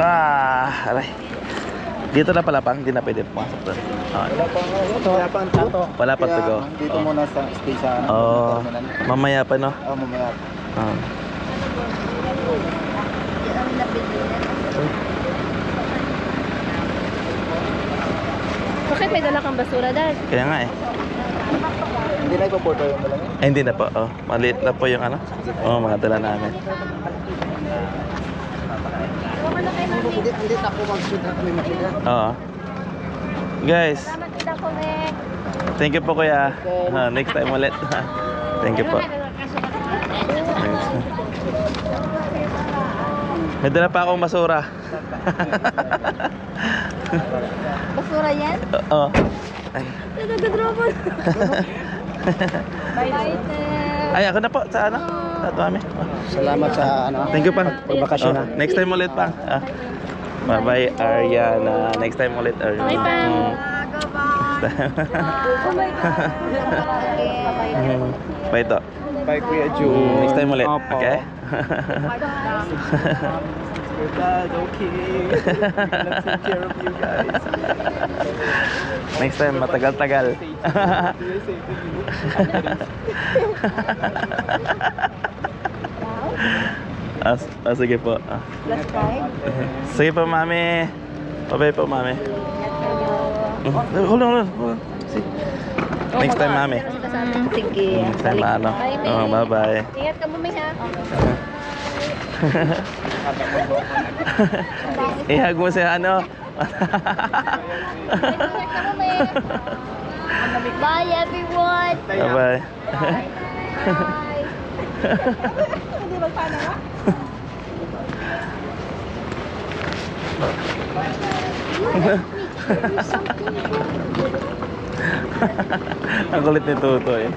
Aray. Dito na pala pang, hindi na pwede pumasok doon. Okay. Wala pa ang tuto. Wala pang to go. Dito muna sa stay sa terminal. Mamaya pa, no? Mamaya. Bakit may dala kang basura, Dad? Kaya nga eh. Hindi na ipaporto yung dala niya? Hindi na po. Maliit na po yung ano. Mga dala namin. Hindi na ako mag-shoot na kami makita. Guys, Salamat kita ko, Mek. thank you po kuya. Next time ulit. Thank you po. May dala pa akong basura. Basura yan? Oo. Ay. Nagdadropan. Bye, Ay, ako na po sa ano? Sa Tuami. Salamat sa ano. Thank you, Pang. Pagbakasyon na. Next time ulit, Pang. Bye-bye, Ariana. Next time ulit, Ariana. Bye, Pang. Oh my God. Bye, to. Bye, Kuya June. Next time ulit. Okay? Dad, okay. Let's take care of you guys. Next time, matagal-tagal. Sige po. Plus 5. Sige po, Mami. Bye-bye po, Mami. Hold on. Next time, Mami. Sige. Next time, ano. Bye-bye. Ingat ka, Mami, ha? Ihag mo si ano. Bye, everyone. Bye-bye. Hindi magpana ka? Ang kulit ni Tuto eh.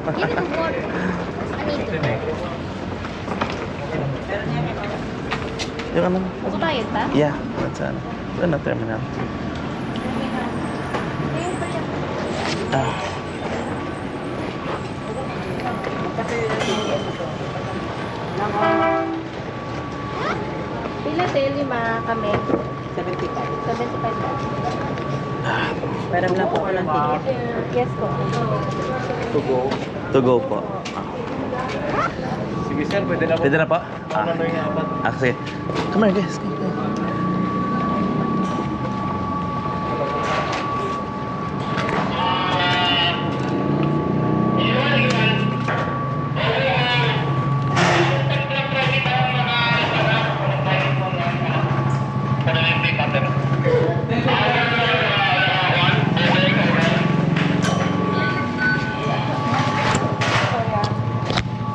Yung ano? Magbayad ba? Yeah, that's ano. Doon na terminal. Pila tayo, 5 kami. 75. 75 ba? Pero lang po ng ticket. Yes po. To go. To go po. Sige sir, pwede na po. Pwede na po? Ano yung apat? Sige. Come here guys.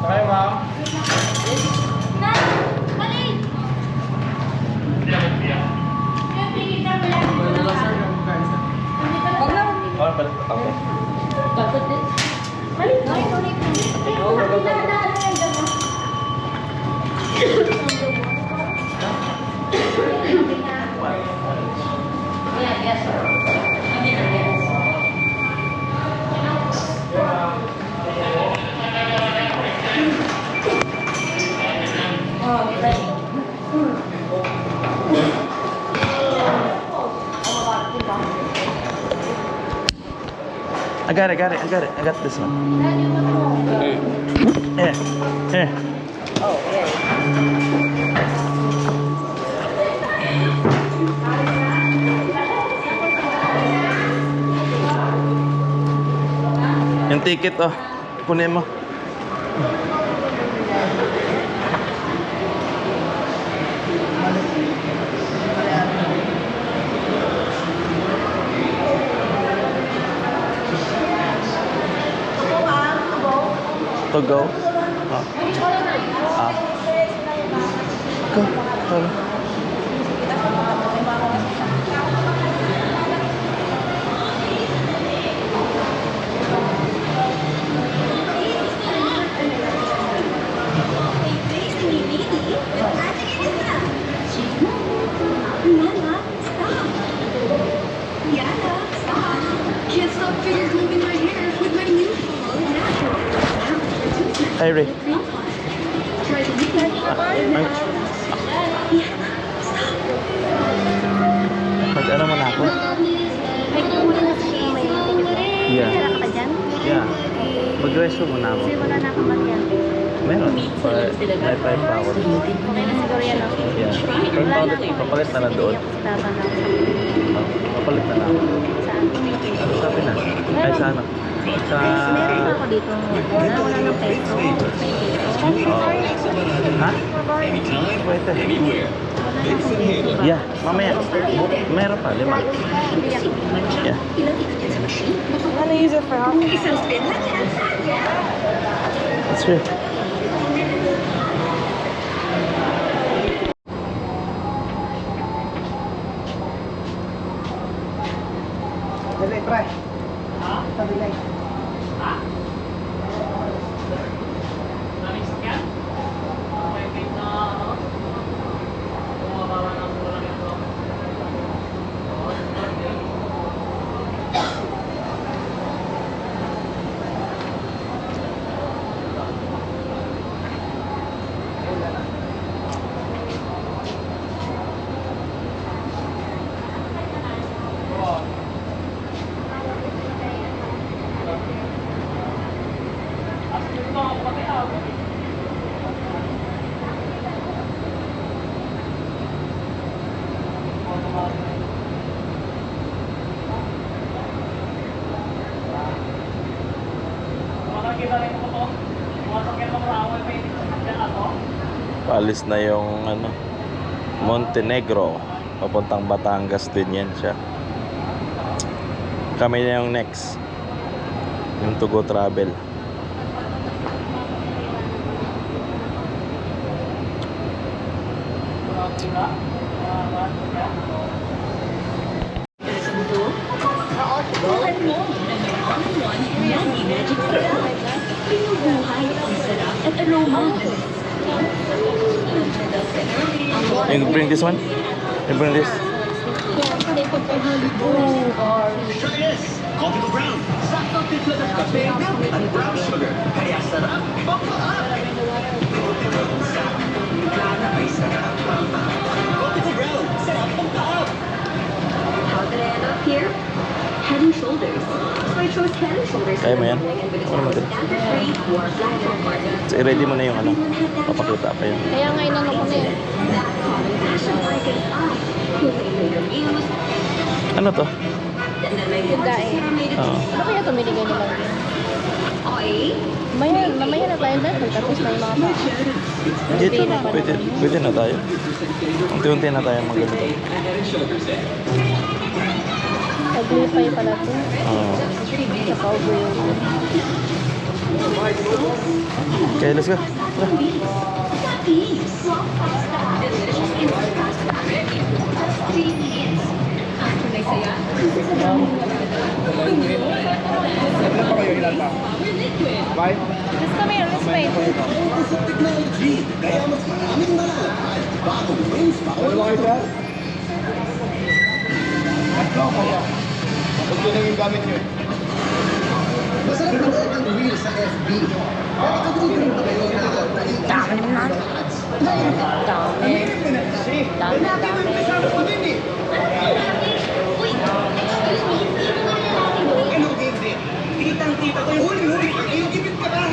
Hi ma'am. I got it. I got this one. Here. Oh, yeah. Yung ticket, kunin mo. To go? Go. Can't stop finger combing my hair with my new phone. Natural. Hey, Ray. Try to resto muna ako. Kasi wala na akong matyante. Meron. May 5 pa ako. Okay na siguro yan, no? Yeah. Papalit na lang doon. Iyak si Tata na. Oh, papalit na lang. Saan? Ano sabi na? Ay, sa ano? Sa... Meron pa ako dito. Wala ng peso. May peso. Oh. Ha? Pwede. Yeah, mamaya. Meron pa, 5. Yeah. Ano use it for office? That's good. Dali, pre. Tabilay. Paalis na yung ano, Montenegro. Papuntang Batangas din yan siya. Kami na yung next. Yung to go travel. Buhan mo ng all-in-one Maggi Magic Sarap. Pinubuhay ang sarap at aroma. You bring this one? You bring this? Try this! Coffee ko brown. Sakto timpla ng kape, milk at brown sugar. Kaya sarap, pampaap! Coffee ko brown, sarap pampaap! How did I end up here? Head and Shoulders. So I chose Head and Shoulders. Kaya mo yan? Ano mo din? Standard-free or black or So, i-ready mo na yung ano. Papakita pa yun. Kaya nga inano ko na eh. that common fashion icon eye. Who they later use. Ano to? And then my Pagkain. Oo. Ano kaya ito binigay nila? Okay. Mamaya na tayo dahil tapos na yung mga tao. Dito na. Pwede na tayo. Unti-unti na tayo mag-ganito. Paglipay pala ito. Oo. Sa paubo yun. Okay, let's go. Bye. Let's come here, let's wait. Ano ba kayo, sir? Huwag yun ang yung gamit nyo. Masarap na ang reel sa FB. Nakakagulong ba kayo na Dami naman. Dami. Dami. ano hindi? Kitang-kita ko yung huli-huli pag iugipit ka ba?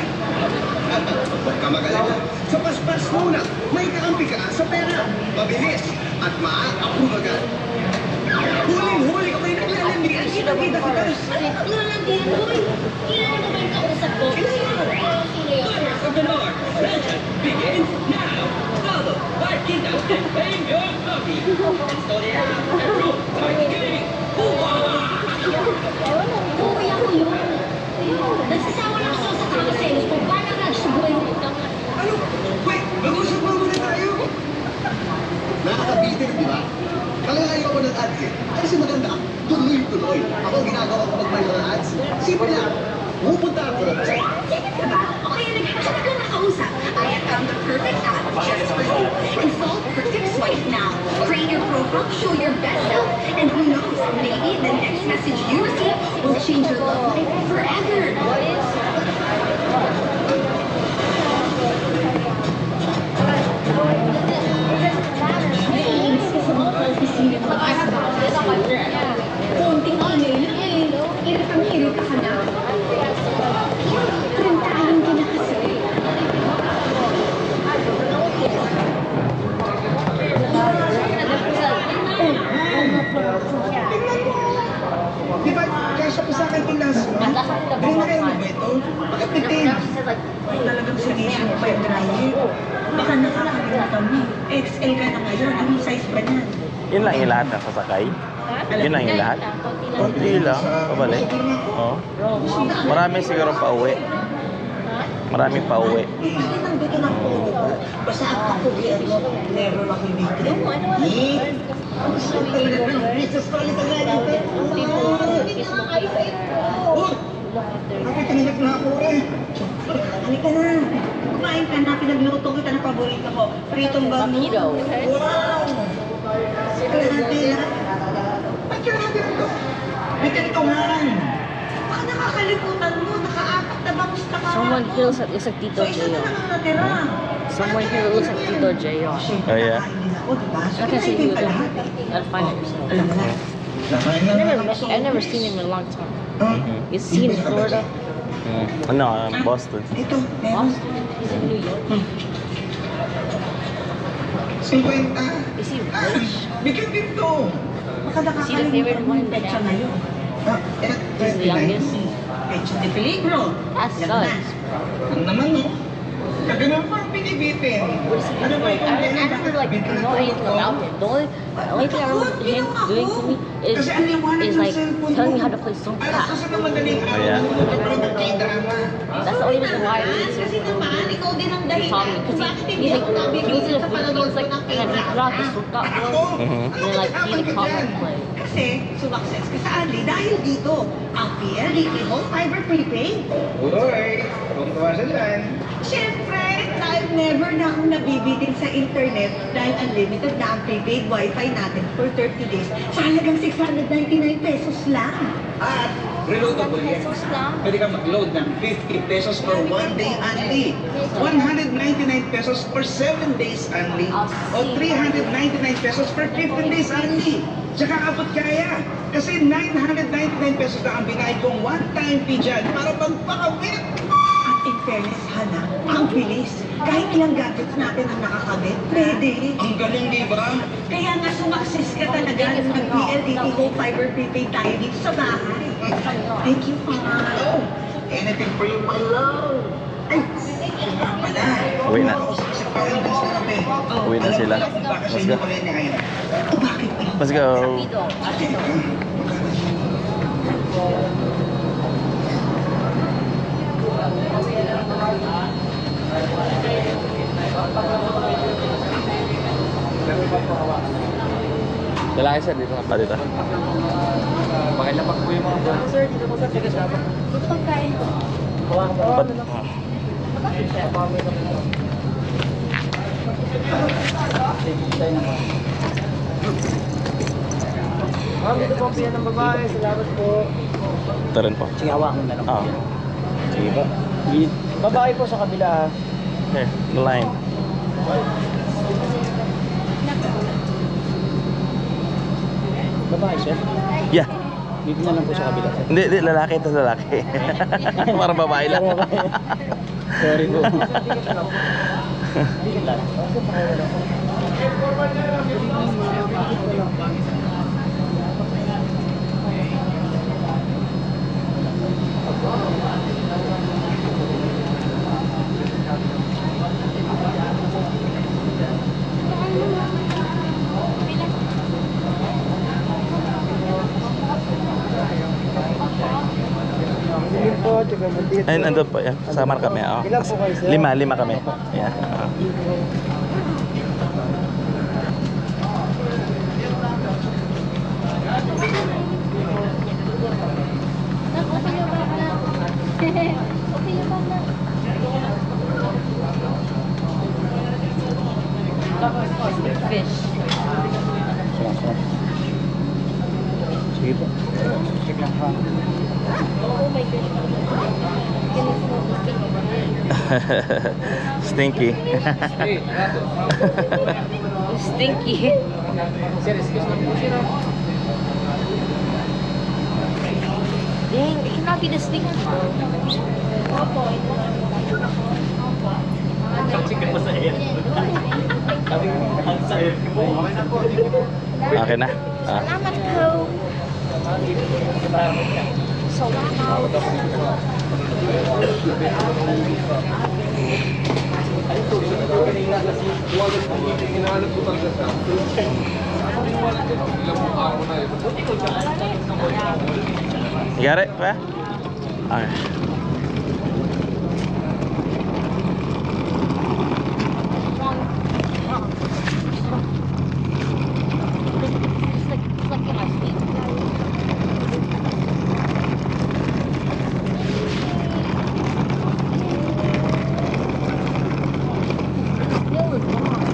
Huwag ka mag-alala. Sa paspas muna, may kakampi ka sa pera. Mabilis at maa-approve agad. Huling-huli ka kayo naglalandian. Kita-kita kita. Nalandian, boy. Kailan mo ba yung kausap ko? Of the North, legend begins now. Todo, partida and claim your copy. Historia and room, game. Kuya ko yun. Nagsasawa na kasi sa kakaselos kung paano na siya buhay mo. Ano? Wait, mag-usap mo muna tayo. Nakakabitin, di ba? Kalalayo ako ng ads eh. Kasi maganda, tuloy-tuloy. Ako ang ginagawa ko pag may mga ads. Simple lang. Pupunta ako sa... Sige ka ba? O kaya nag-hashtag lang nakausap. I have found the perfect app just for you. Install Perfect Swipe now. Create your profile, show your best self, and who knows, maybe the next message you receive will change your love life forever. Konting ingay na eh. Irita ka na. hair dryer. Baka nakakalimutan mo. XL ka na ngayon. Anong size ba niyan? Yun lang yung lahat ng sasakay? Yun lang yung lahat? Kunti lang. Pabalik. Oo. Marami siguro pa uwi. Marami pa uwi. Nandito na po. Basta ako mo, never ako dito. Ang sakit talaga ng business pala talaga dito. Bakit tinignan na ako eh? Halika na. Kumain ka na. Pinagluto kita ng paborito ko. Pritong bangus. Wow! Kalahati na. Ba't kalahati na ito? May kantongan. Baka nakakalimutan mo. Nakaapat na bangus na ka. Someone here looks like Tito So, isa na Jayon. lang ang natira. Someone here looks like Tito Jayon. Oh, yeah. Ako, diba? So, I can see kinaitin you ka lahat eh. I'll find it. Alam mo na. I've never seen him in a long time. Mhm. Is he in Florida? Ano, Boston. Ito, meron. Boston? He's in New York. 50. Is he rich? Bigyan dito. Baka Is he the favorite nakakalimutan mo one yung in the petsa family? ngayon. He's the youngest. Petsa de peligro. That's Yan sus. na. Ano naman, no? Kaganon pa ang pinibitin. What is he Ano ba doing? yung I don't actually like know anything about him. The only thing I remember him doing to me is like telling me how to play so Alas fast. kasi na madaling araw. Ayan. Nagkay-drama. That's the only reason why I really Kasi naman, ikaw din ang he dahilan taught me kung because bakit he hindi like ako he goes to nabibigyan the sa panonood Philippines like ng and then he brought the suka Ako? Mhm. and then like he the comment play. Kasi, sumakses ka sa Ali dahil dito, ang PLDT Home Fiber Prepaid. Uy, kung tuwa sa dyan. Siyempre, dahil never na akong nabibitin sa internet dahil unlimited na ang prepaid wifi natin for 30 days sa halagang 699 pesos lang. At reloadable yan. Pwede ka mag-load ng 50 pesos for 1 day only. 199 pesos for 7 days only. O 399 pesos for 15 days only. Tsaka abot kaya. Kasi 999 pesos na ang binayad kong one-time fee dyan para magpakabit. At in fairness, Hana, ang bilis. Kahit ilang gadgets natin ang nakakabit, pwede. Ang galing, di ba? Kaya nga sumakses ka talaga nung nag-PLDT Home Fiber Prepaid tayo dito sa bahay. Thank you, Mama. Oh, anything for you, my love. Ay, pala. Uwi na. Sa parents na kami. Uwi na sila. Alam ko ba kasi Let's hindi go. ko rin ngayon. O bakit ba? Let's go. Lalaki sir, dito pa dito. Pakilapag po yung mga bro. Sir, dito po sa tigas dapat. Dito pagkain. Ma'am, dito po ang piyan ng babae. Salamat po. Ito rin po. Sige, hawakan na lang. Ah. Sige ba? Babae po sa kabila. Here, the line. Babae siya. Yeah. Dito na lang po sa kabila. Hindi, lalaki ito lalaki. Parang babae lang. Sorry po. Sige po, tsaka maldito. Ayun, andun po. Yan. Kasama na kami. Oh. Ilan po kayo, sir? Lima kami. Yan. Ah. Fish. Sige po. Check lang ha. Oh my gosh. Stinky. Stinky. Sir, excuse me po sir. Dang, it cannot be the stinky one. Okay na. Ah. Salamat po. Salamat. You got it, pa? Okay. It's like in my feet. Still is gone.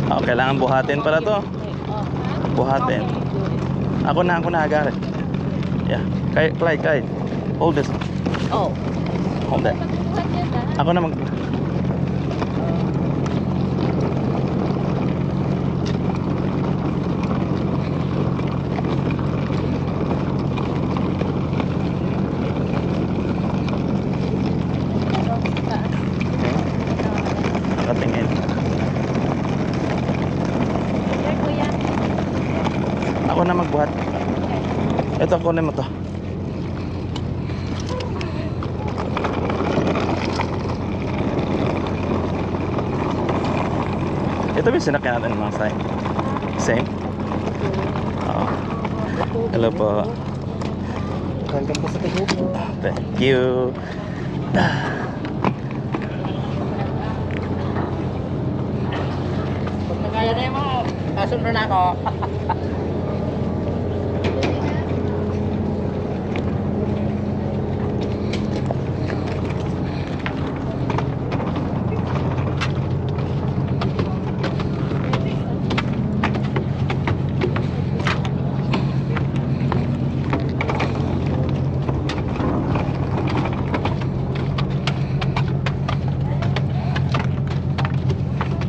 Oh, kailangan buhatin pala to. Buhatin. Ako na, agad. Yeah. Clyde. Hold this. Oh. Hold that. Ako na mag... Nakatingin. Ako na magbuhat. Ito, kunin mo to. Ito ba sinakyan natin ng mga sign? Same? Oo. Hello po. Welcome po sa Taguig. Thank you. Kaya na yung mga kasunod na ako.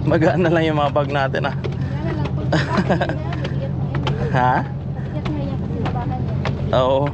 Magaan na lang yung mga bag natin ah. Ha? Oo.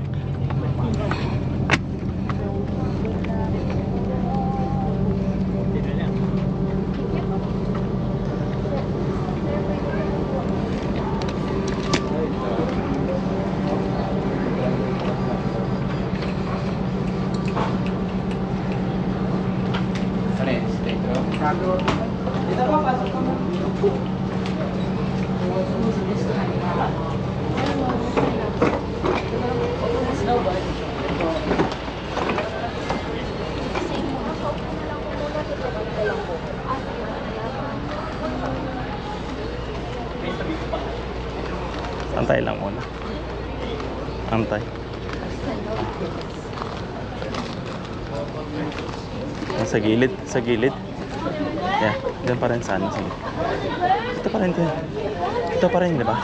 Antay lang muna. Antay. Sa gilid, sa gilid. Yeah, diyan pa rin sana. Sige. Ito pa rin din. Ito pa rin, di ba?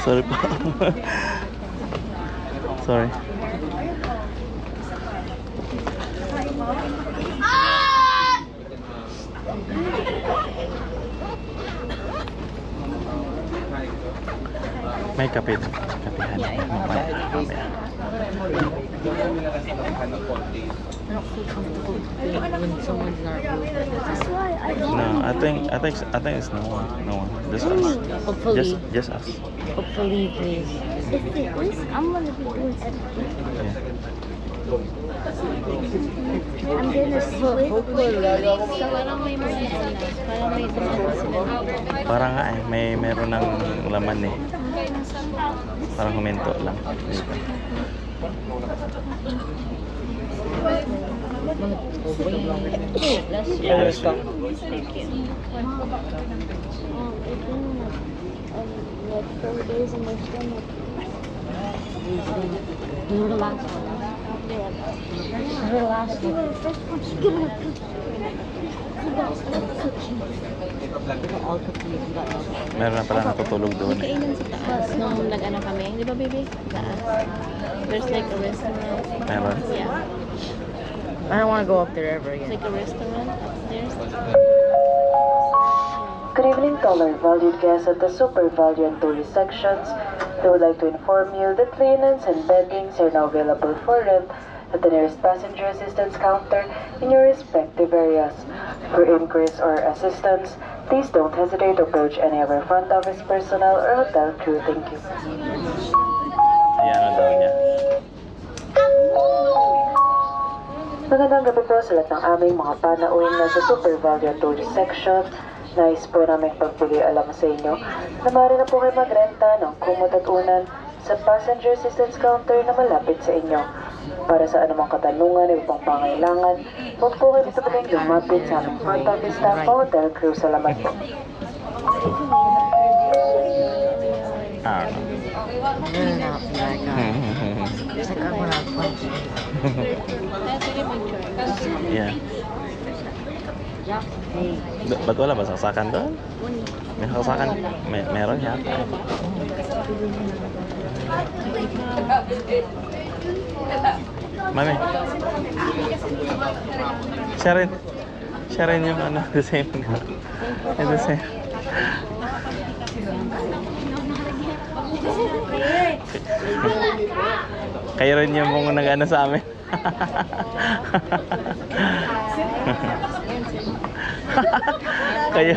Sorry po. Sorry. May kape. Kapihan. Mamaya. When someone's not rude. No, I think it's no one. No one. Just us. Hopefully. Just us. Hopefully, please. If it is, I'm gonna be doing everything. Yeah. I'm gonna split. So, parang may mga parang may sila. Parang nga eh, meron ng laman eh. Parang huminto lang. Dito. Bless you. Bless you. Thank you. It's been like 4 days in my stomach. You're the last one. You're the last one. All cookies. Meron na pala natutulog doon eh. Kainan sa taas nung nag-ano kami. Di ba, baby? Taas. There's like a restaurant. Meron. Yeah. I don't want to go up there ever It's again. like a restaurant upstairs. Good evening to all our valued guests at the Super Value and Tourist sections. They would like to inform you that linens and beddings are now available for rent at the nearest passenger assistance counter in your respective areas. For inquiries or assistance, please don't hesitate to approach any of our front office personnel or hotel crew. Thank you. Ayan na daw niya. Magandang gabi po sa lahat ng aming mga panauhin na sa Super Value Tourist Section. Nais po namin pagbigay alam sa inyo na maaari na po kayo magrenta ng kumot at unan sa passenger assistance counter na malapit sa inyo. Para sa anumang katanungan o ibang pangailangan, huwag po kayo sabihin lumapit sa aming front office staff o hotel crew. Salamat po. Ah. Yeah. Ba't wala ba saksakan doon? May saksakan? Meron yata. Mami. Share rin yung ano, the same. The same. Kayo rin yung mga nag-ano sa amin. Kayo.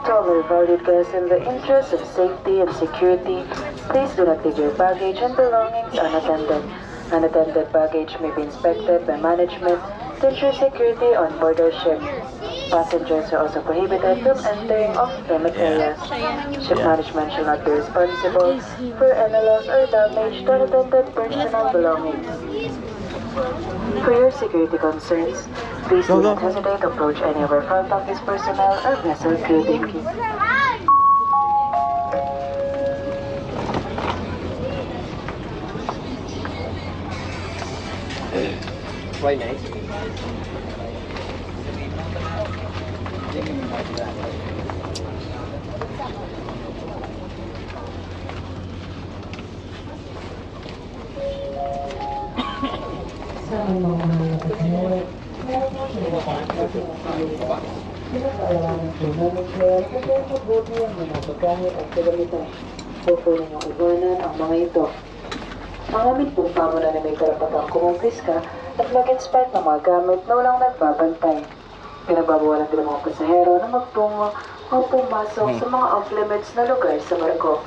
To all our valued guests, in the interest of safety and security, please do not leave your baggage and belongings unattended. Unattended baggage may be inspected by management to ensure security on board our ship. Passengers are also prohibited from entering off-limit areas. Ship management shall not be responsible for any loss or damage to unattended personal belongings. For your security concerns, please do not hesitate to approach any of our front office personnel or vessel crew. Thank you. Quite nice. Pupunin yung iwanan ang mga ito. Ang amin pong pamunan na may karapatang kumumpiska at mag-inspect ng mga gamit na walang nagbabantay. Pinagbabawalan din ang mga pasahero na magtungo o pumasok sa mga off-limits na lugar sa barko.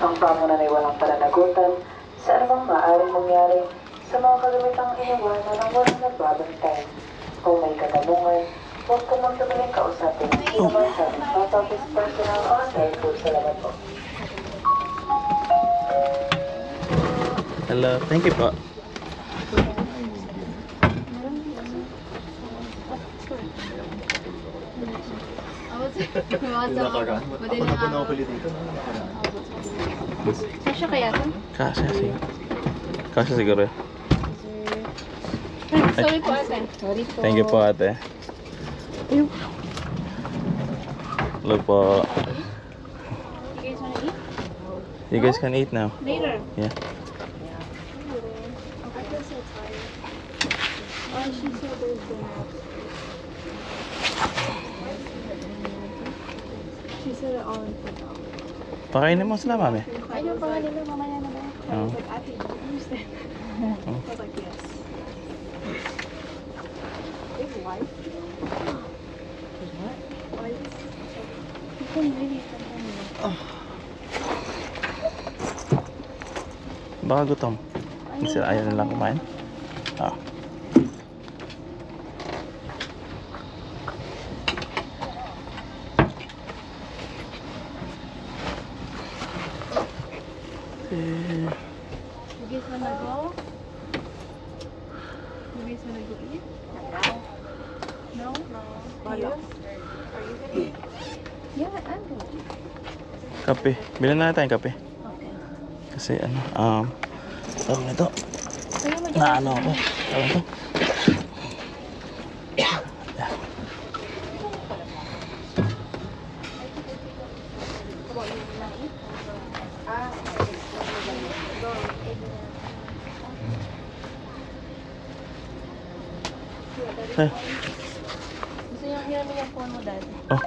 Ang pamunan ay walang pananagutan sa anumang maaaring mangyari sa mga kagamitang iniwanan ng walang nagbabantay. Kung may katanungan, huwag po magtumiling kausapin ang sinaman sa aming front office personnel o hotel crew. Salamat po. Hello, thank you po. Kasya kaya ito? Kasya siguro. Sorry po ate. Sorry po. Thank you po ate. Hello po. You guys wanna eat? You guys can eat now. Later. Yeah. I feel so tired. Oh, she said there's dinner. She said it all in Tagalog. Pakainin mo sila, mami. Ayun pa nila mamaya na ba? I Oh. was like, ate, do you understand? I was like, yes. It's white. What? White. You can really Baka gutom. Sila ayaw nilang kumain. Ah. You guys wanna go? You guys wanna go eat? No? No. Are you? Are you gonna eat? Yeah, I'm gonna eat. Kape. Bilan na tayong kape. Okay. Kasi ano, tawag nito. Kaya mo Na ano ako. Tawag nito. Hey. Gusto niyo hiramin yung phone mo, Dad? Oh.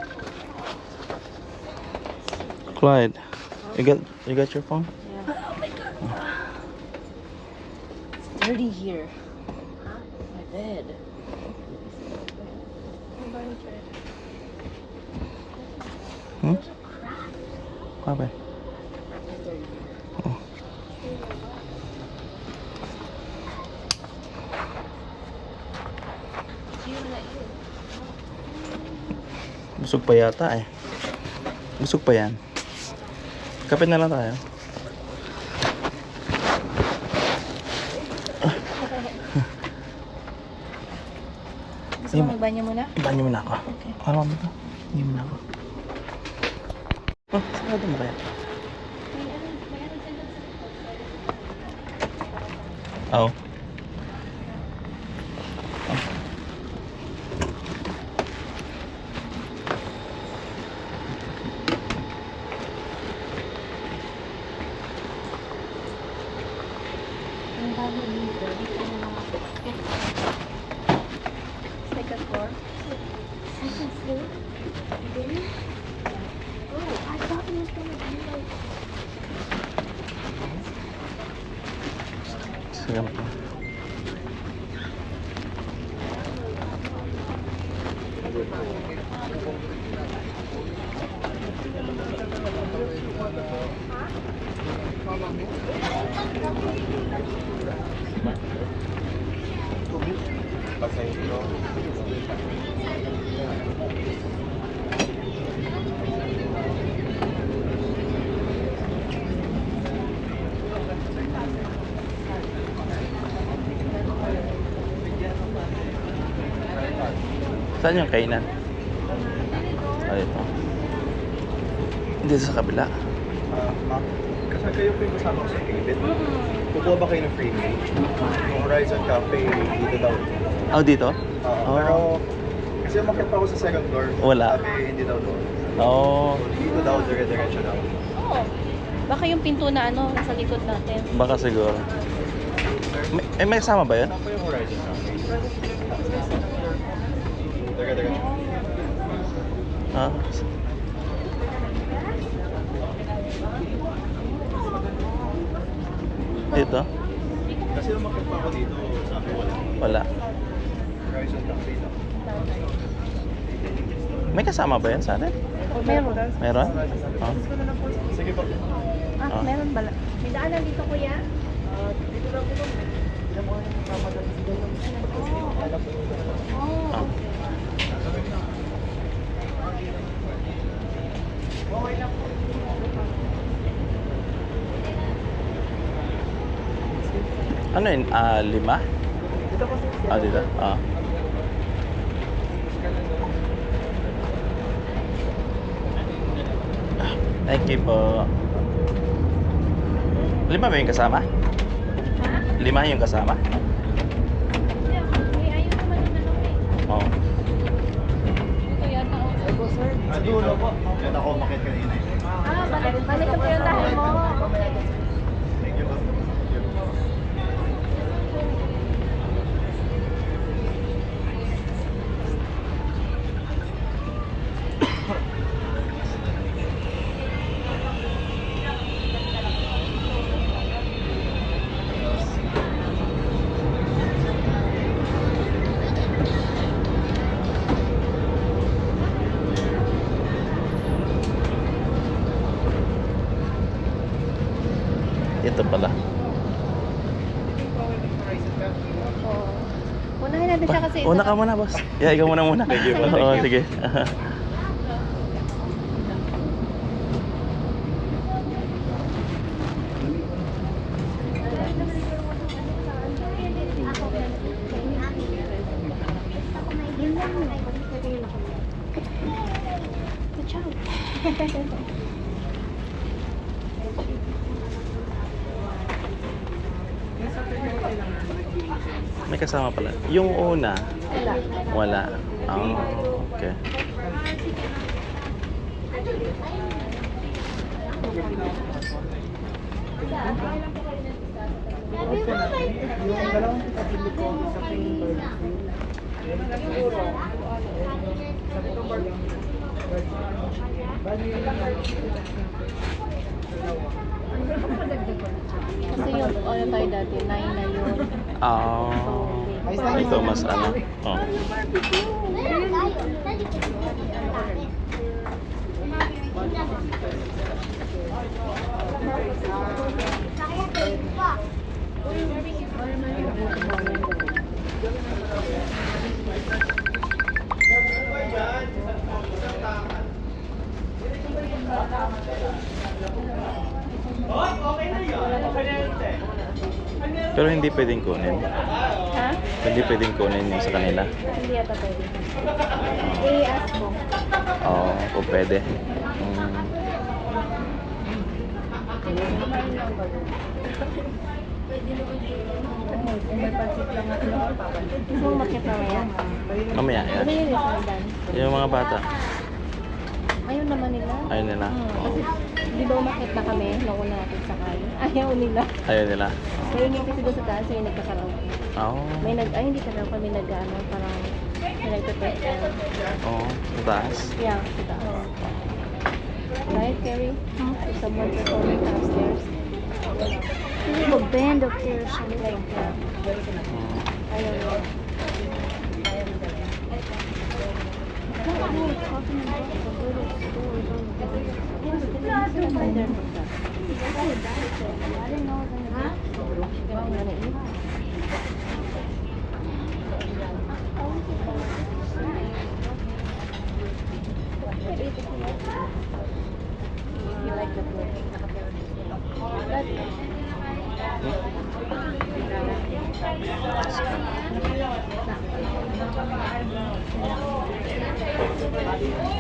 Clyde, you got your phone? Yeah. dirty here. My bed. Hmm? Apa? Oh. Busog pa yata eh. Busog pa yan. Kapit na lang tayo. Gusto mo magbanyo muna? Banyo muna ako. Okay. Ano mo ito? Banyo muna ako. Oh, sarado mo kaya? Oo. Second floor. Second floor? Really? Oh, I thought it was gonna be like... Sige mo. Saan yung kainan? Ah, ito. Dito sa kabila. Ma'am, kasi kayo po yung kasama ko sa David. Kukuha ba kayo ng free meal? Yung Horizon Cafe, dito daw. Oh, dito? Pero, kasi umakit pa ako sa second floor. Wala. Sabi, hindi daw doon. Oo. So, dito daw, dire-diretso daw. Oh, baka yung pinto na ano, nasa likod natin. Baka siguro. May kasama ba yun? Saan po yung Horizon Cafe? Dire-diretso. Ah. Dito? Kasi umakit pa ako dito, sabi wala. Wala. Horizon Cafe daw. May kasama ba yan sa atin? Meron. Meron? Oh. Sige po. Ah, meron bala. May daanan dito, kuya? Dito lang po. Yan mo yung kamadali sa ganun. Oh, Ah. Ano yun? 5? Dito po. Ah, dito? Ah. Thank you po. 5 ba yung kasama? 5 yung kasama? ayaw naman yung ano eh. Oo. Ito yata ako. Dulo po. Yan ako umakit kanina eh. Ah, balik ang pinuntahan mo. Thank you po. Ito pala. Oo. Unahin natin siya kasi Una ka muna, boss. Yeah, ikaw muna. Thank you po, thank Oo, you. sige. May kasama pala. Yung una, wala. Okay. Yung dalawang kapili ko sa Pink Bird. Kasi yung ano tayo dati, 9 na yun. Ito mas ano. Oh. Pero hindi pwedeng kunin. Ha? Hindi pwedeng kunin yung sa kanila. Hindi yata pwede. I-ask mo. Oo, kung pwede. Kung may pansit lang ako papansit. Gusto mo makit mamaya? Mamaya Ano yan. yun yung dan? Yung mga bata. Ayun naman nila. Ayun nila. Oo. Kasi di ba umakit na kami nung una natin sakay? Ayaw nila. Ayun nila. Pero yung kasi doon sa taas yung nagkakaraoke. Oo. Hindi karaoke, may nag-ano, parang may nagtutest. Oo. Sa taas. Yeah, sa taas. Right, Carrie? If someone performing upstairs. Hindi mag-band upstairs. Something like that. Ayaw nila.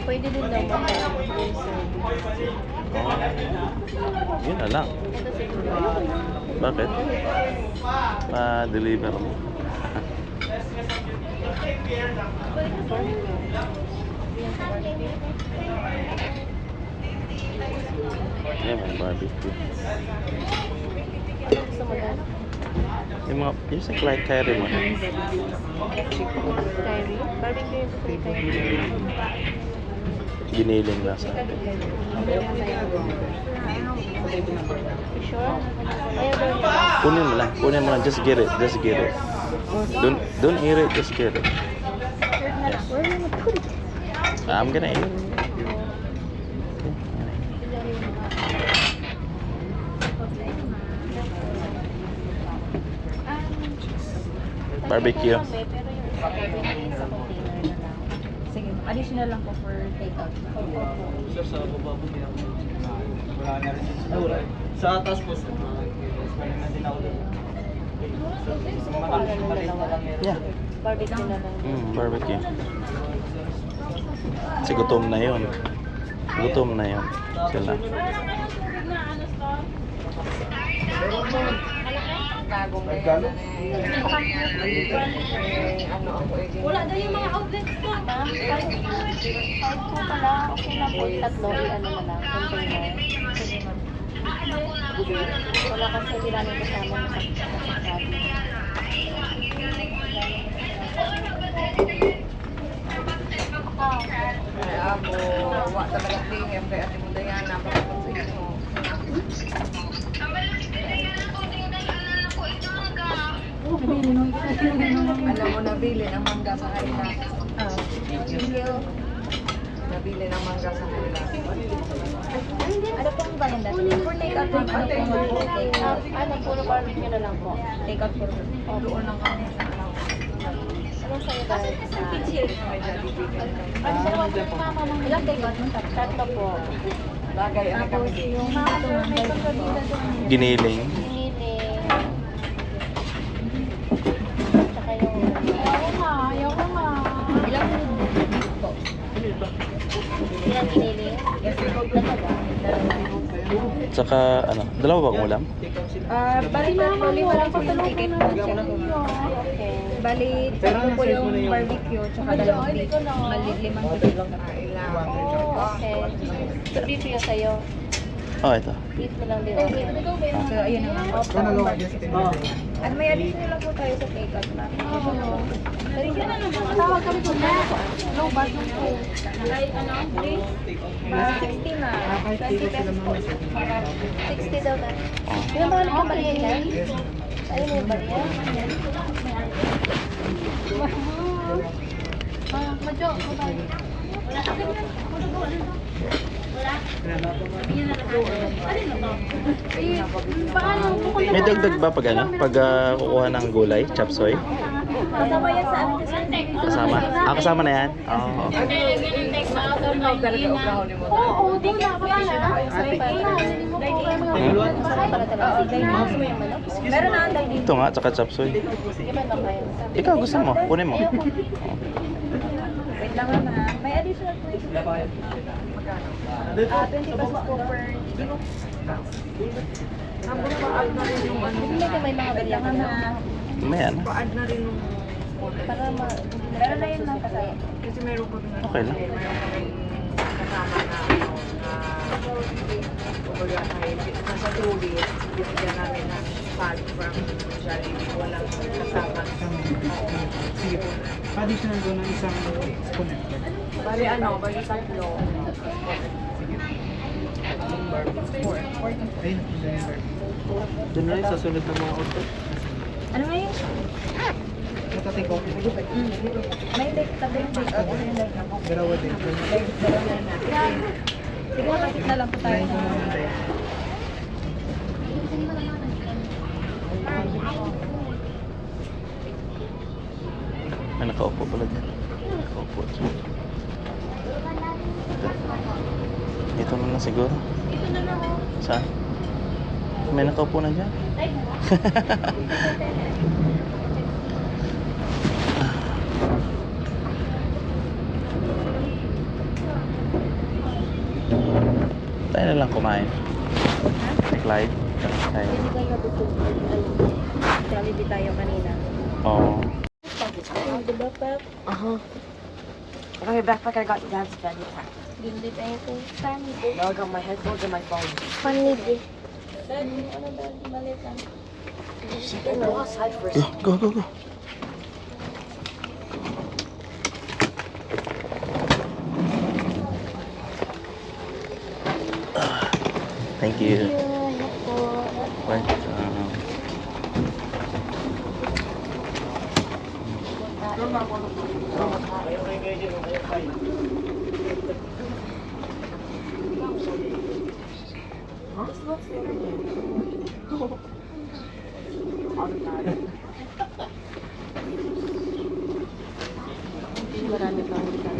Pwede din daw mag-room service. Yun na lang. Bakit? Pa-deliver mo. Yan, may barbecue. Gusto mo daw? Yung sa Kyrie mo. Kyrie? Barbecue yung gusto ni Kyrie. Giniling lang sa akin. Sure? Ayaw daw niya. Kunin mo lang. Kunin mo lang. Just get it. Just get it. Don't eat it. Just get it. Where are you put it? I'm gonna eat it. Barbecue. Pero yung isa ko pwede sa container na lang. Sige, additional lang po for takeout. Sir, sa baba po wala na rin sa taas po sir. Gusto mo para ng dalawa? Yeah. Barbecue na lang. Barbecue. Kasi gutom na yun. Gutom na yun. Sila. Wala daw yung mga outlets ko. Kahit po pala, okay lang po. Tatlo, i-ano na lang, container. Wala kasi hindi namin kasama sa sabi. Ako, wa talaga tingin kay Ate Mudayana para sa inyo. Alam mo, nabili ng mangga sa kanila. Nabili ng mangga sa kanila. Ano pong ba nila? For take-out lang po. Take-out. Ano, puro barbecue na lang po. Take-out po. Doon lang kami sa alam. Anong sa'yo dahil sa... Ano sa'yo, ilang take-out mo? Tatlo po. Bagay, ano kami din. Yung mga may pagkabila doon. Giniling. Giniling. Tsaka yung... Ayaw ko nga. Ilang po? Ilang giniling? Saka, ano, dalawa bang ulam? Bali tatlo, lima lang po yung ticket. Bali, tatlo po yung barbecue, tsaka dalawang beef. Limang ticket lang na kailangan. Okay. So, beef yung sa'yo. Oh, ito. Beef na lang din. So, ayun na nga. At may additional lang po tayo sa take-out na. Tawag kami po na. No, bus lang po. Kahit ano, 60 na. 20 pesos po. 60 daw na. Yung mga nagkabalian yan? Ayun mo yung balian? Madyo, mabali. May dagdag ba pag ano? Pag kukuha ng gulay, chop suey? Kasama yan sa amin kasi. Kasama? Kasama na yan? Oo. Oo, di ka pa meron na ang dagdag. Ito nga, tsaka chop suey. Ikaw gusto mo? Kunin mo. Wait lang na. May additional po ito. 20 pesos po per kilo. May mga bilangan na. May ano? Para meron na yun lang kasaya. Okay lang. Kumbaga kahit nasa tulis, binigyan namin ng pad from Jollibee, walang kasama. Sige po. Additional doon ng isang connector. Bali tatlo. Ayun, Doon na sa sunod ng mga auto. Ano nga yun? take off. May tabi yung take out. Dalawa din. Sige, kapit na lang po tayo. May nakaupo pala dyan. Nakaupo. Dito na lang siguro. Dito na lang ako. Saan? May nakaupo na dyan. Tayo na lang kumain. Clyde. Tayo. Hindi kayo busog. Jollibee tayo kanina. Oo. Diba, Pep? Okay, backpack, I got Dad's value pack. Hindi tayo po. Funny day. Now I got my headphones and my phone. Funny day. Ano ba? Malit lang. Go outside for a second. Go, go, go. Thank you. Wait.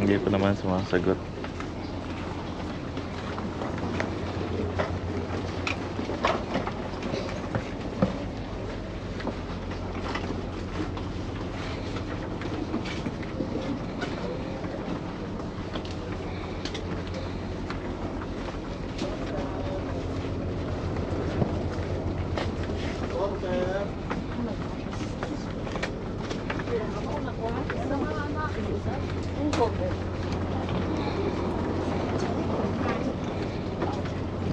Hindi pa naman sumasagot.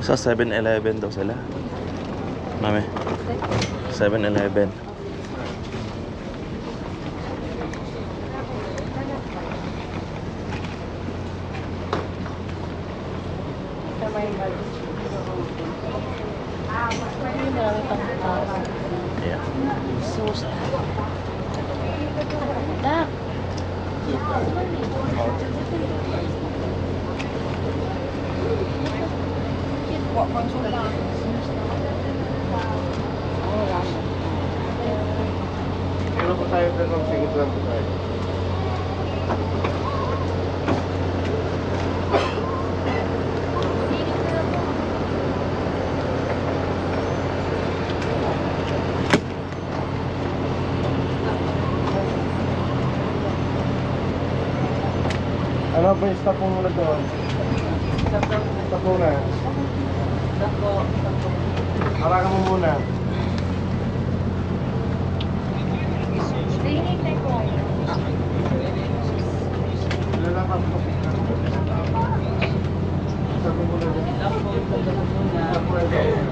Sa 7-Eleven daw sila. Mami. 7-Eleven. Yeah. So sad. Dak. Ano po tayo pero sige lang po tayo. Ano ba yung stop mo muna doon? Stop muna. Harakan mo muna. Lalakad mo. Sabi mo na rin. Stop mo na rin.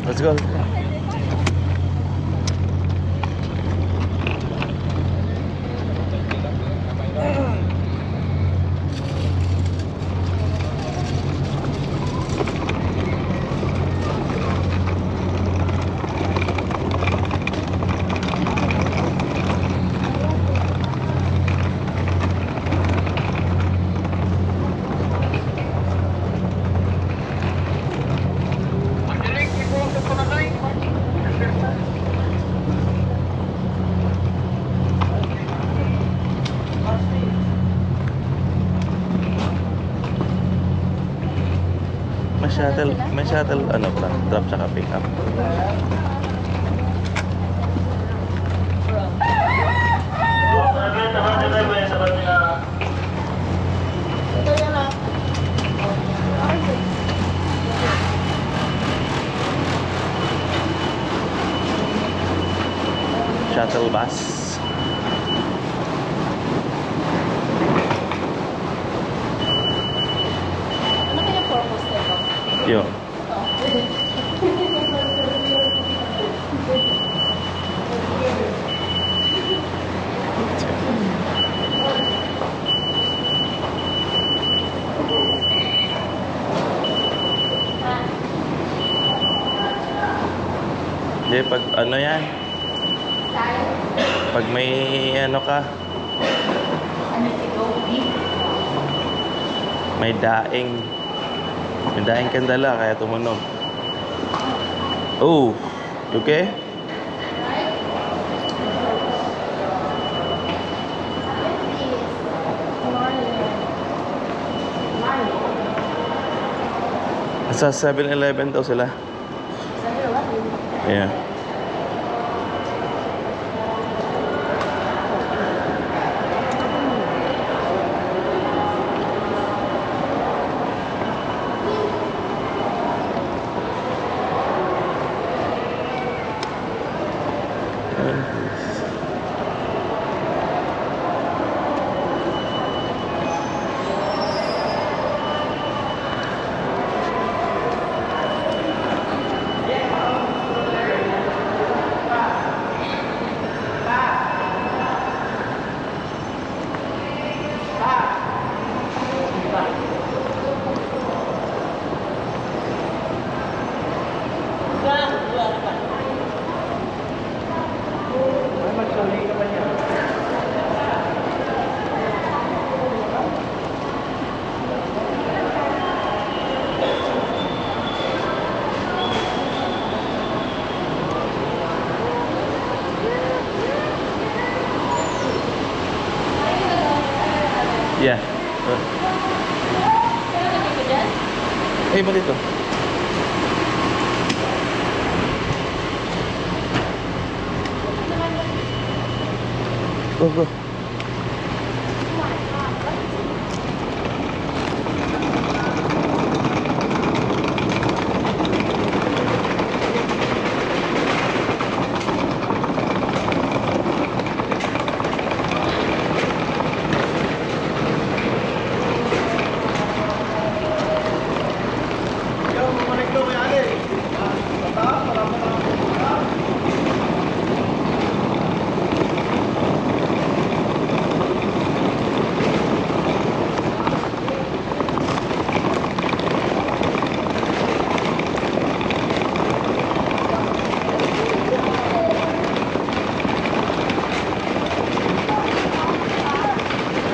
Let's go. May shuttle ano pa, drop tsaka pick up. Shuttle bus. Ano kaya purpose nito? Yun. Hindi, pag ano yan, pag may ano ka, may daing kang dala kaya tumunog. Oh, you okay? Sa 7-Eleven daw sila. Yeah. Yeah. Eh, ba dito? Go, go.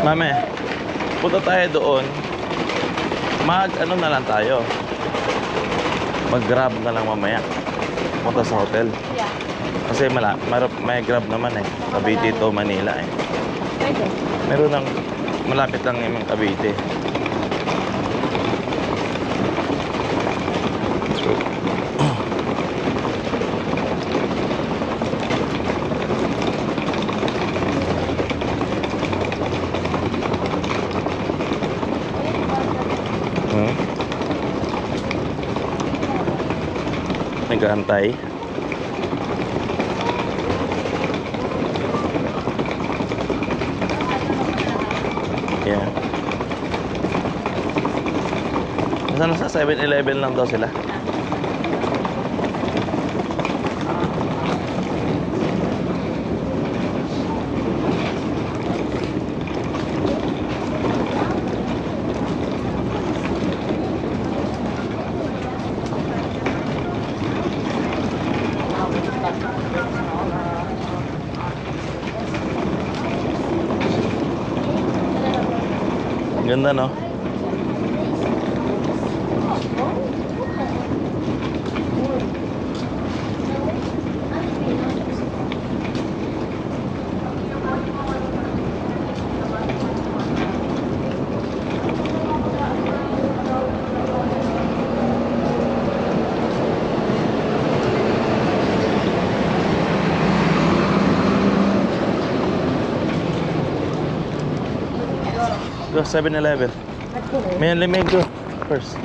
Mame, punta tayo doon. Ano na lang tayo. Mag-grab na lang mamaya. Punta sa hotel. Yeah. Kasi may grab naman eh. Cavite to Manila eh. Pwede. Meron ng malapit lang yung Cavite. Nag-aantay. Yeah. Nasa 7-Eleven lang daw sila. Ganda, no? Go 7-Eleven. May lamig go first.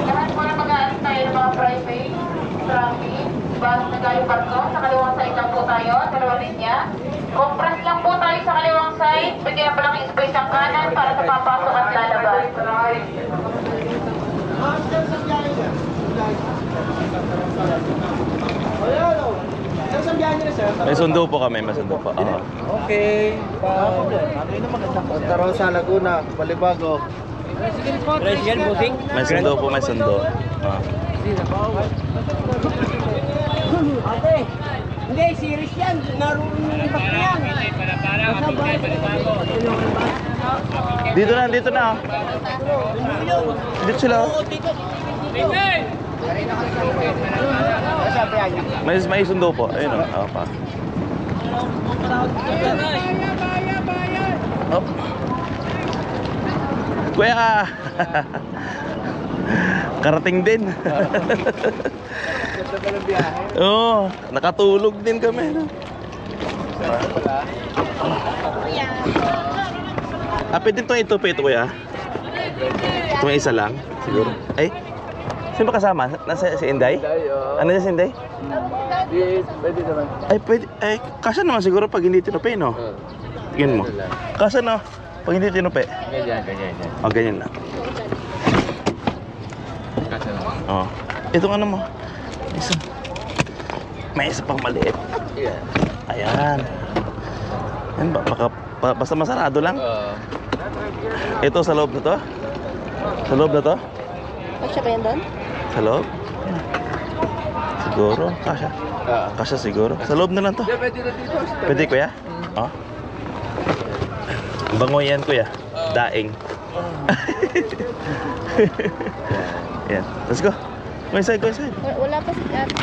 Lahat po na mag-aalis tayo ng mga private, traffic, bus na galing barko. Sa kaliwang side lang po tayo, dalawang linya. Compress lang po tayo sa kaliwang side. Bigyan pa lang yung space ang kanan para sa papasok at lalabas. May sundo po kami, may sundo po. Oo. Okay. Taro sa Laguna, Balibago. May sundo po, may sundo. Ah. Ate, hindi, series yan. Naroon ibak na yan. Dito na, dito na. Dito sila. May sundo po. Ayun o. Oh, pa. Oh. Kuya! Karating din. Oo, nakatulog din kami. No? Pwede itong ito, kuya? Itong isa lang, siguro. Ay, sino ba kasama? Nasa si Inday? Ano na si Inday? Pwede naman. Ay, pwede. Ay, kasya naman siguro pag hindi tinupi, no? Tingin mo. Kasya no? Pag hindi tinupi. Ganyan. O, ganyan lang. Oh. Itong ano mo? Isa. May isa pang maliit. Ayan. Ayan ba? Basta masarado lang. Ito sa loob na to? Sa loob na to? Kasya ba yan doon? Sa loob? Siguro. Kasya. Kasya siguro. Sa loob na lang to. Pwede kuya? Oh. Bango yan kuya. Daing. Yan. Let's go. Go inside, go inside. Wala pa si ate.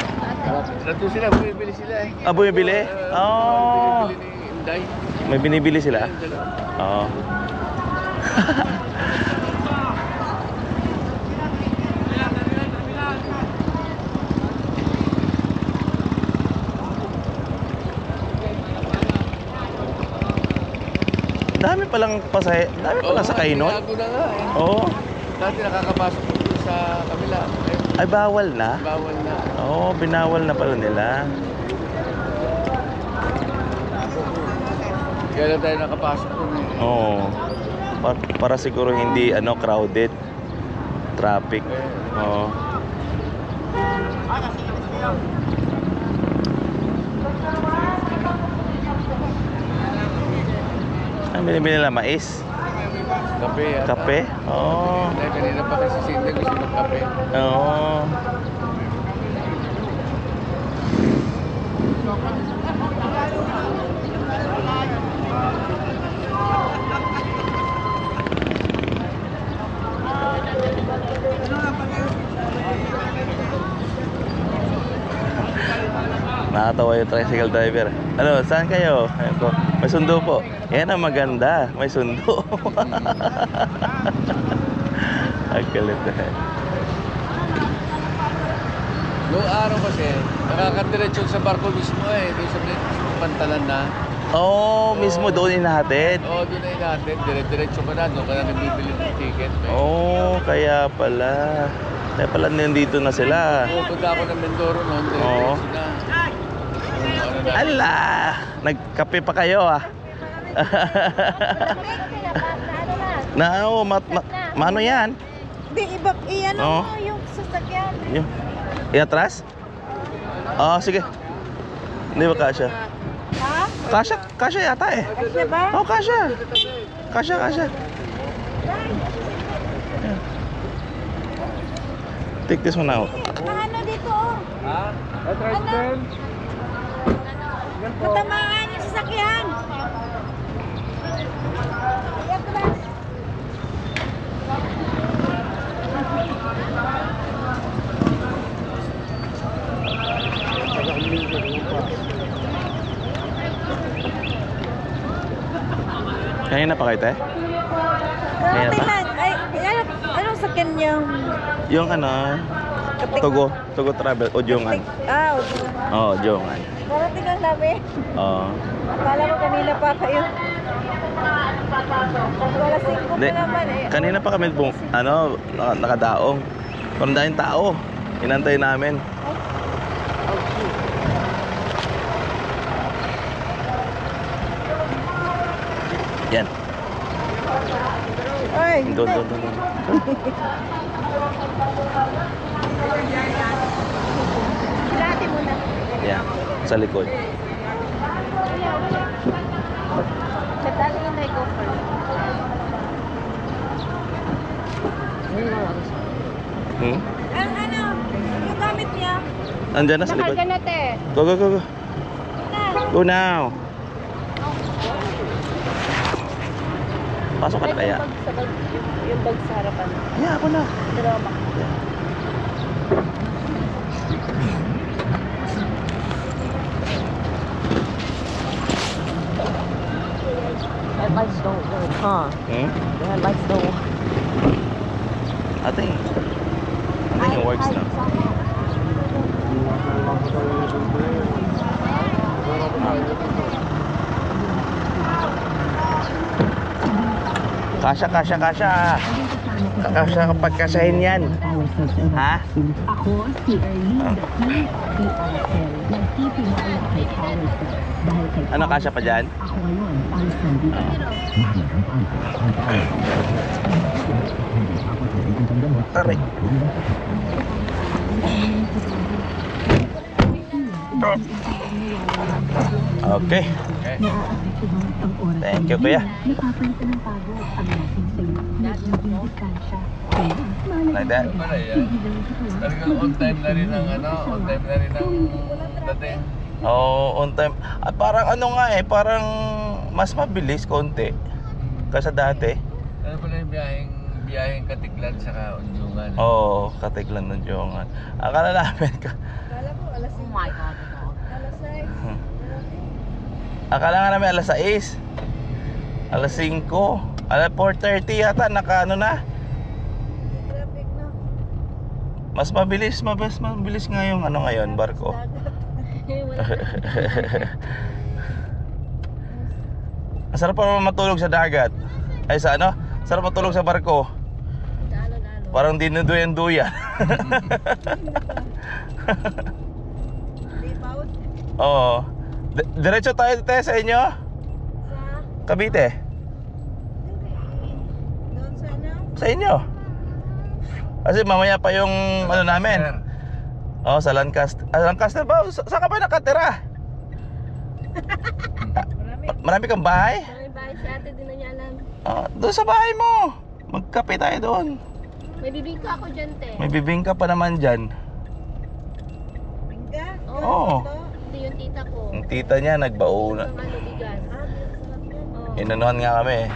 Nandun sila, bumibili sila eh. Ah, bumibili? Oh. Bumibili ni Inday. May binibili sila? Oo. Dami palang pasay, dami palang sakay nun. Binago na nga eh. Oo. Dati nakakapasok po dun sa kabila. Ay, bawal na? Bawal na. Oo, binawal na pala nila. Kaya lang tayo nakapasok dun eh. Oo. Para siguro hindi crowded. Traffic. Oo. Ano binibili nila? Mais? Kape yata. Kape? Oo. Eh, kanina pa kasi si Inday gusto magkape. Oo. Nakatawa yung tricycle driver. Ano, saan kayo? Ayun po. May sundo po. Yan ang maganda. May sundo. Ang galit na. Noong araw kasi, nakakadiretso sa barko mismo eh. Doon sa pantalan na. Oo, mismo doon inahatid. Oo, doon na inatin. Diretso ka na. Doon ka na nagbibili ng ticket. Oo, kaya pala. Kaya pala nandito na sila. Pupunta ako ng Mindoro noon. Oo. Diretso na. Ala! Nagkape pa kayo ah. Na, oo, mano yan? Iyan Oo. mo yung sasakyan. Yung, iatras? Oo, sige. Hindi ba kasya? Ha? Kasya yata eh. Kasya ba? Oo, kasya. Kasya. Yeah. Take this one out. Ano dito oh? Ha? Ano? Katamaan yung sasakyan. Atras. Kanina pa kayo, te? Kanina pa? Ay, anong sakyan yung... Yung ano, Togo Travel o Jongan. Ah, Oo, Jongan. darating ang labi. Oo. Akala ko kanina pa kayo. Wala 5 Hindi, pa naman eh. kanina pa kami nakadaong. Parang dahil tao. Inantay namin. Yan. Ay, Doon. Silati mo na. Yan. Sa likod. Chatali yung go first. Ang ano, yung gamit niya. Andyan na sa likod. Nakarga na te. Go. Go now. Pasok ka na kaya? Yung bag sa harapan. Yeah, ako na. Drama. Headlights don't work, huh? The headlights don't work. I think it works now. Kasya. Kasya kapag kasahin yan. Ha? Ako si Erlinda Ano kasya pa dyan? Ako ngayon, alis nandito. Tarik. Okay. Thank you, kuya. Napapalitan ng pagod ang lasing sa'yo. Nagiging distansya. Like that? Talagang on time na rin ang dating. Oo, on time. Parang ano nga parang mas mabilis konti kaysa dati. Ano pala yung biyaheng Katiklan saka Unjungan? Oo, Katiklan Unjungan. Akala namin Akala ko alas 5. Oh my God. Alas 6. Akala nga namin alas 6. Alas 5. Alas 4:30 yata nakaano na. Traffic na. Mas mabilis nga yung ano ngayon, barko. Ang sarap pa naman matulog sa dagat. Ay sa ano? Sarap matulog sa barko. Parang dinuduyan-duyan. Oo. Diretso tayo sa inyo? Cavite? Doon sa ano? Sa inyo. Kasi mamaya pa yung ano namin. Oh, sa Lancaster. Lancaster ba? Saan ka ba nakatira? Marami kang bahay? May bahay si ate, din na niya alam. Doon sa bahay mo. Magkape tayo doon. May bibingka ako dyan, te. May bibingka pa naman dyan. Bingka? Oo. Hindi yung tita ko. Yung tita niya nagbauna. Ano, bigas. Inanuhan nga kami.